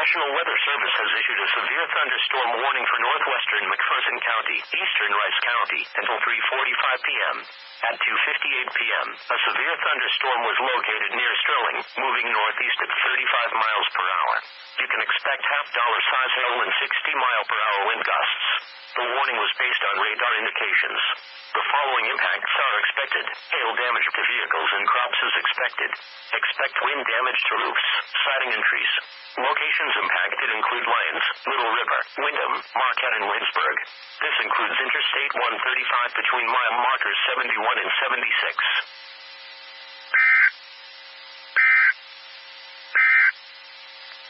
National Weather Service has issued a severe thunderstorm warning for northwestern McPherson County, eastern Rice County, until 3:45 p.m. At 2:58 p.m., a severe thunderstorm was located near Sterling, moving northeast at 35 miles per hour. You can expect half-dollar-size hail and 60-mile-per-hour wind gusts. The warning was based on radar indications. The following impacts are expected. Hail damage to vehicles and crops is expected. Expect wind damage to roofs, siding and trees. Locations impacted include Lyons, Little River, Windham, Marquette, and Lynchburg. This includes Interstate 135 between mile markers 71 and 76.